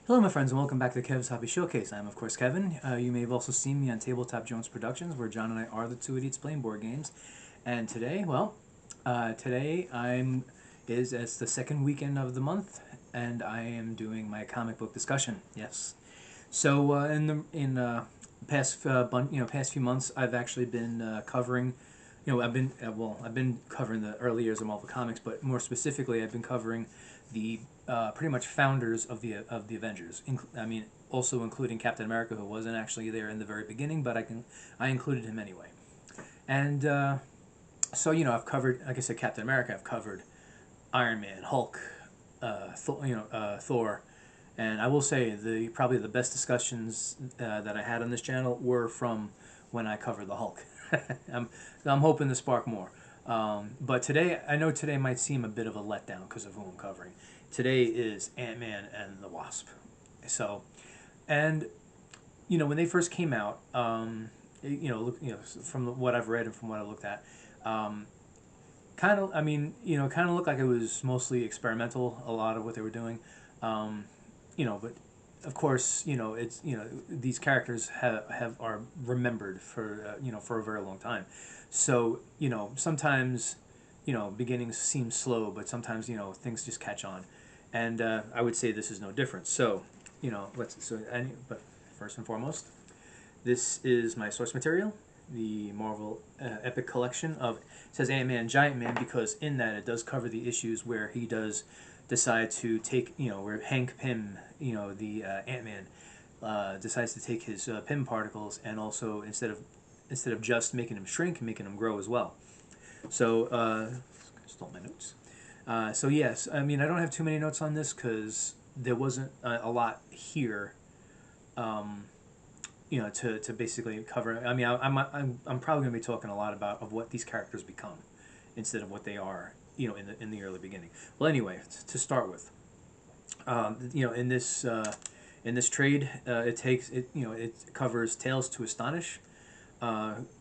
Hello my friends and welcome back to Kev's Hobby Showcase. I'm of course Kevin. You may have also seen me on Tabletop Jones Productions where John and I are the two idiots playing board games. And today, today it's the second weekend of the month and I am doing my comic book discussion. Yes. So in past few months I've actually been covering I've been covering the early years of Marvel Comics, but more specifically, I've been covering the pretty much founders of the Avengers. I mean, also including Captain America, who wasn't actually there in the very beginning, but I included him anyway. And so I've covered, like I said, Captain America. I've covered Iron Man, Hulk, Thor, and I will say probably the best discussions that I had on this channel were from when I covered the Hulk. I'm, I'm hoping to spark more. But today, I know today might seem a bit of a letdown because of who I'm covering. Today is Ant-Man and the Wasp. So, and when they first came out, from what I've read and from what I looked at, kind of looked like it was mostly experimental. A lot of what they were doing, but of course, these characters are remembered for for a very long time. So sometimes beginnings seem slow, but sometimes things just catch on, and I would say this is no different. So but first and foremost, this is my source material, the Marvel Epic Collection of, it says Ant-Man, Giant Man, because in that it does cover the issues where he does decide to take, where Hank Pym, the Ant-Man, decides to take his Pym particles and also instead of just making him shrink, making him grow as well. So, stole my notes. So yes, I mean I don't have too many notes on this because there wasn't a lot here. To basically cover. I mean, I'm probably going to be talking a lot about of what these characters become, instead of what they are, in the early beginning. Well, anyway, to start with, in this trade, it covers Tales to Astonish,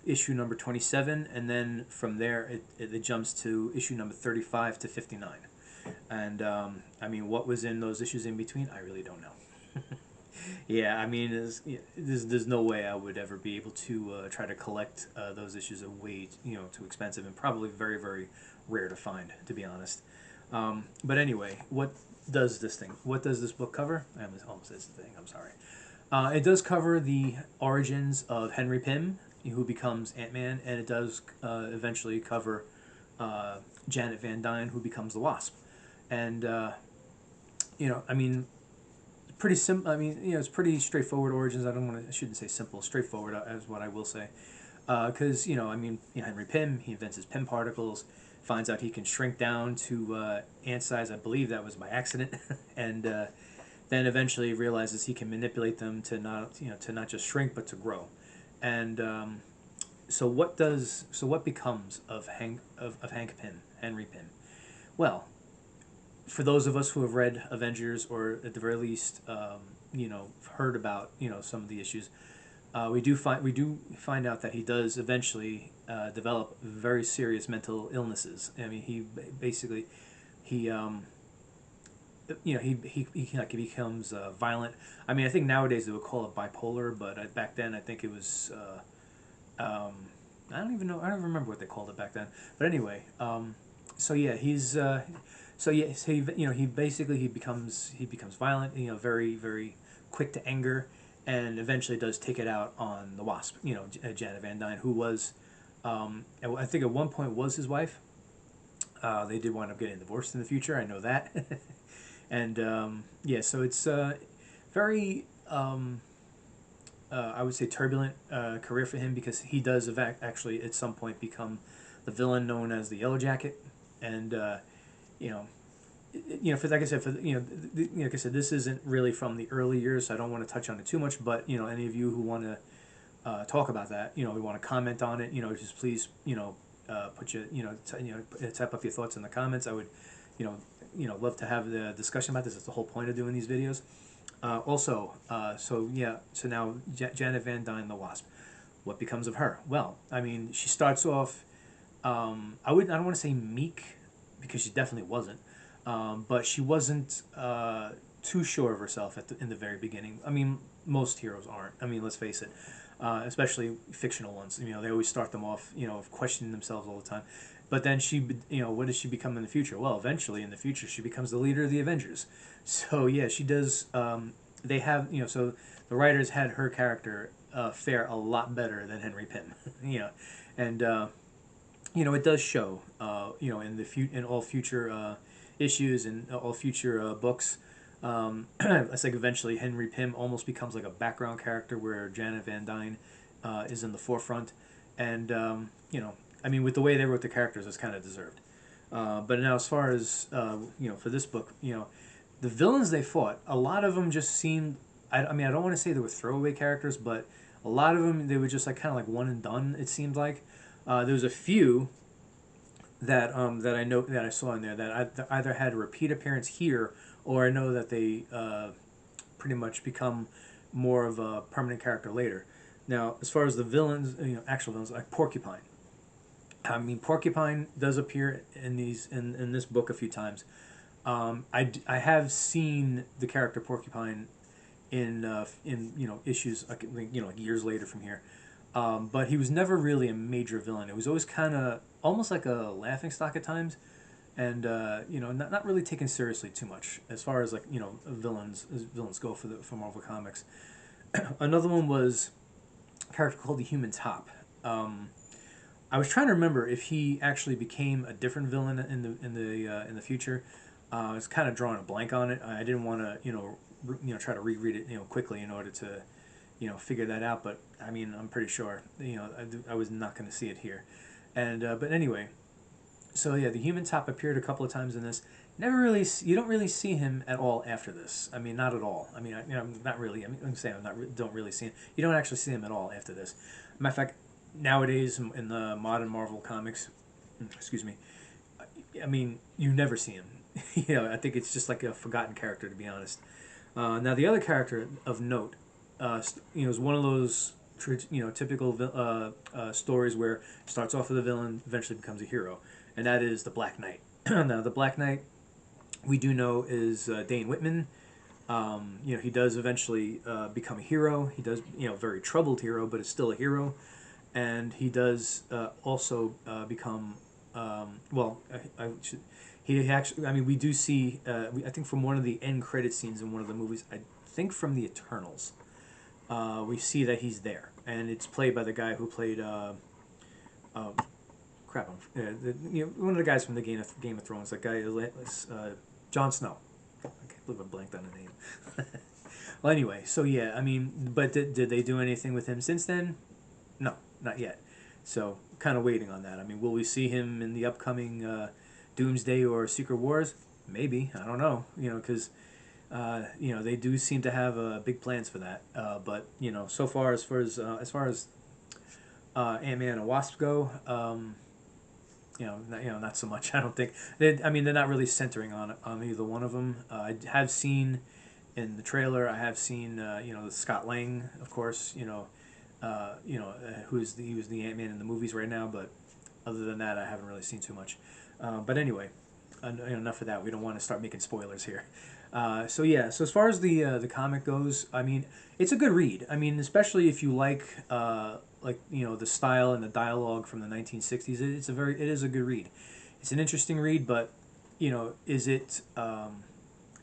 issue number 27, and then from there it jumps to issue number 35 to 59. And I mean, what was in those issues in between, I really don't know. Yeah, I mean, there's no way I would ever be able to try to collect those issues. Are way too expensive and probably very very rare to find, to be honest. But anyway, what does this thing? What does this book cover? I almost said the thing. I'm sorry. It does cover the origins of Henry Pym, who becomes Ant-Man, and it does eventually cover Janet Van Dyne, who becomes the Wasp. And I mean, pretty simple. I mean, it's pretty straightforward origins. I shouldn't say simple. Straightforward is what I will say, because I mean, Henry Pym, he invents his Pym particles, finds out he can shrink down to ant size. I believe that was by accident, and then eventually realizes he can manipulate them to not just shrink but to grow, and what becomes of Hank Pym, Henry Pym? Well, for those of us who have read Avengers or at the very least, heard about some of the issues, we do find out that he does eventually develop very serious mental illnesses. I mean, he basically he like he becomes violent. I mean, I think nowadays they would call it bipolar, but back then I think it was. I don't even know. I don't remember what they called it back then. But anyway, so yeah, he basically he becomes violent. Very very quick to anger, and eventually does take it out on the Wasp. Janet Van Dyne, who was, I think at one point was his wife. They did wind up getting divorced in the future. I know that, and yeah, so it's very. I would say turbulent career for him because he does actually at some point become the villain known as the Yellow Jacket, and you know, for like I said, like I said, this isn't really from the early years, so I don't want to touch on it too much. But any of you who want to talk about that, we want to comment on it. Just please, put your, type up your thoughts in the comments. I would, love to have the discussion about this. It's the whole point of doing these videos. So now Janet Van Dyne, the Wasp. What becomes of her? Well, I mean, she starts off. I don't want to say meek, because she definitely wasn't. But she wasn't. too sure of herself in the very beginning. I mean, most heroes aren't. I mean, let's face it, especially fictional ones. You know, they always start them off, you know, questioning themselves all the time. But then you know, what does she become in the future? Well, eventually in the future, she becomes the leader of the Avengers. So yeah, she does. They have, you know, so the writers had her character fare a lot better than Henry Pym. You know, and you know, it does show. You know, in in all future issues and all future books. It's like eventually Henry Pym almost becomes like a background character where Janet Van Dyne is in the forefront, and you know, I mean, with the way they wrote the characters, it's kind of deserved. But now, as far as you know, for this book, you know, the villains they fought, a lot of them just seemed. I mean, I don't want to say they were throwaway characters, but a lot of them they were just like kind of like one and done. It seemed like there was a few that I know that I saw in there that either had a repeat appearance here, or I know that they pretty much become more of a permanent character later. Now, as far as the villains, you know, actual villains like Porcupine. I mean, Porcupine does appear in this book a few times. I have seen the character Porcupine in you know issues like you know like years later from here. But he was never really a major villain. It was always kind of almost like a laughing stock at times, and you know, not really taken seriously too much as far as like you know villains go for Marvel Comics. Another one was a character called the Human Top. I was trying to remember if he actually became a different villain in the future. I was kind of drawing a blank on it. I didn't want to you know try to reread it you know quickly in order to you know figure that out. But I mean, I'm pretty sure you know I was not going to see it here, and but anyway, so yeah, the Human Top appeared a couple of times in this. Never really, you don't really see him at all after this. I mean, not at all. I mean, you know, not really. I mean, I'm saying don't really see him. You don't actually see him at all after this. Matter of fact, nowadays in the modern Marvel comics, excuse me, I mean, you never see him. You know, I think it's just like a forgotten character, to be honest. Now, the other character of note, you know, is one of those you know typical stories where it starts off with a villain, eventually becomes a hero, and that is the Black Knight. Now, the Black Knight, we do know is Dane Whitman. You know, he does eventually become a hero. He does, you know, very troubled hero, but is still a hero, and he does also become well. I should. He actually. I mean, we do see. I think from one of the end credit scenes in one of the movies. I think from the Eternals. We see that he's there, and it's played by the guy who played. Crap, you know, one of the guys from the Game of Thrones. That guy, Jon Snow. I can't believe I blanked on the name. Well, anyway, so yeah, I mean, but did they do anything with him since then? No, not yet. So, kind of waiting on that. I mean, will we see him in the upcoming Doomsday or Secret Wars? Maybe. I don't know. You know, because you know they do seem to have big plans for that. But you know, so far as far as Antman and Wasp go, you know, not so much. I don't think. I mean, they're not really centering on either one of them. I have seen in the trailer. I have seen you know the Scott Lang, of course. He was the Ant-Man in the movies right now. But other than that, I haven't really seen too much. But anyway, enough of that. We don't want to start making spoilers here. So yeah, so as far as the comic goes, I mean, it's a good read. I mean, especially if you like you know the style and the dialogue from the 1960s. It is a good read. It's an interesting read, but you know, is it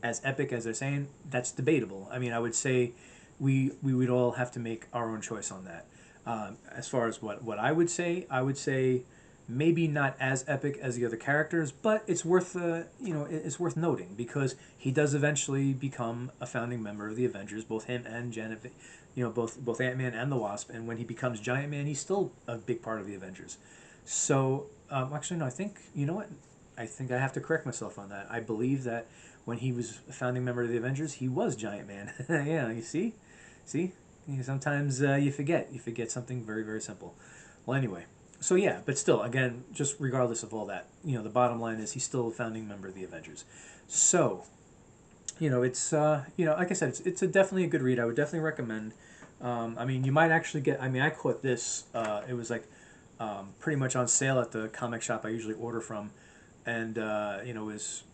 as epic as they're saying? That's debatable. I mean, I would say we would all have to make our own choice on that. As far as what I would say maybe not as epic as the other characters, but it's worth you know it's worth noting because he does eventually become a founding member of the Avengers, both him and Janet, you know both Ant-Man and the Wasp, and when he becomes Giant Man, he's still a big part of the Avengers. So actually no, I think you know what, I think I have to correct myself on that. I believe that when he was a founding member of the Avengers, he was Giant Man. Yeah, you see, sometimes you forget something very very simple. Well, anyway. So yeah, but still, again, just regardless of all that, you know, the bottom line is he's still a founding member of the Avengers. So, you know, it's you know, like I said, it's definitely a good read. I would definitely recommend. I mean, you might actually get. I mean, I caught this. It was like pretty much on sale at the comic shop I usually order from. and you know, is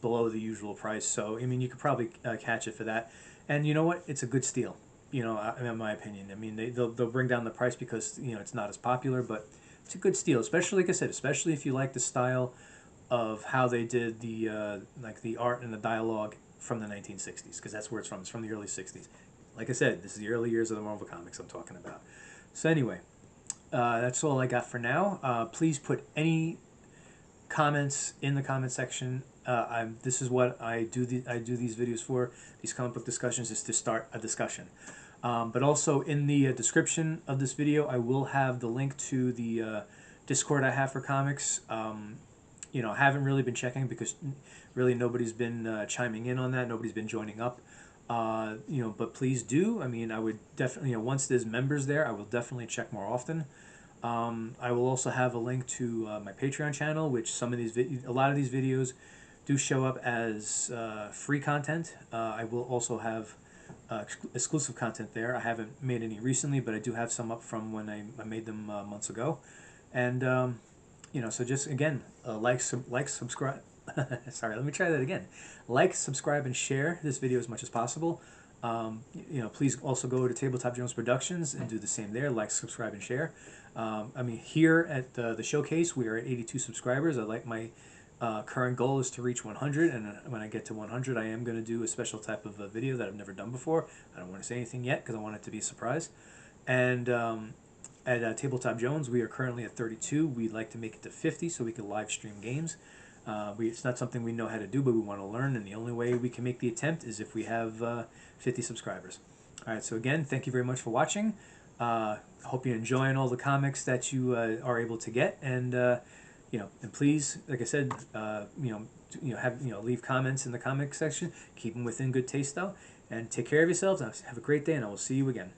below the usual price. So I mean, you could probably catch it for that. And you know what? It's a good steal. You know, in my opinion. I mean, they'll bring down the price because you know it's not as popular, but it's a good steal. Especially like I said, especially if you like the style of how they did the like the art and the dialogue from the 1960s, because that's where it's from. It's from the early 60s. Like I said, this is the early years of the Marvel Comics I'm talking about. So anyway, that's all I got for now. Please put any comments in the comment section. This is what I do. I do these videos for. These comic book discussions is to start a discussion. But also in the description of this video, I will have the link to the Discord I have for comics. You know, I haven't really been checking because really nobody's been chiming in on that. Nobody's been joining up. You know, but please do. I mean, I would definitely, you know, once there's members there, I will definitely check more often. I will also have a link to my Patreon channel, which some of these a lot of these videos do show up as free content. I will also have exclusive content there. I haven't made any recently, but I do have some up from when I made them months ago. And you know, so just again, like, subscribe. Sorry, let me try that again. Like, subscribe, and share this video as much as possible. You know, please also go to Tabletop Jones Productions and do the same there. Like, subscribe, and share. I mean, here at the showcase, we are at 82 subscribers. I like my current goal is to reach 100, and when I get to 100, I am going to do a special type of a video that I've never done before. I don't want to say anything yet because I want it to be a surprise. And at Tabletop Jones, we are currently at 32. We'd like to make it to 50 so we can live stream games. It's not something we know how to do, but we want to learn, and the only way we can make the attempt is if we have 50 subscribers. All right, so again, thank you very much for watching. Hope you're enjoying all the comics that you are able to get, and you know, and please, like I said, leave comments in the comic section. Keep them within good taste, though, and take care of yourselves. Have a great day, and I will see you again.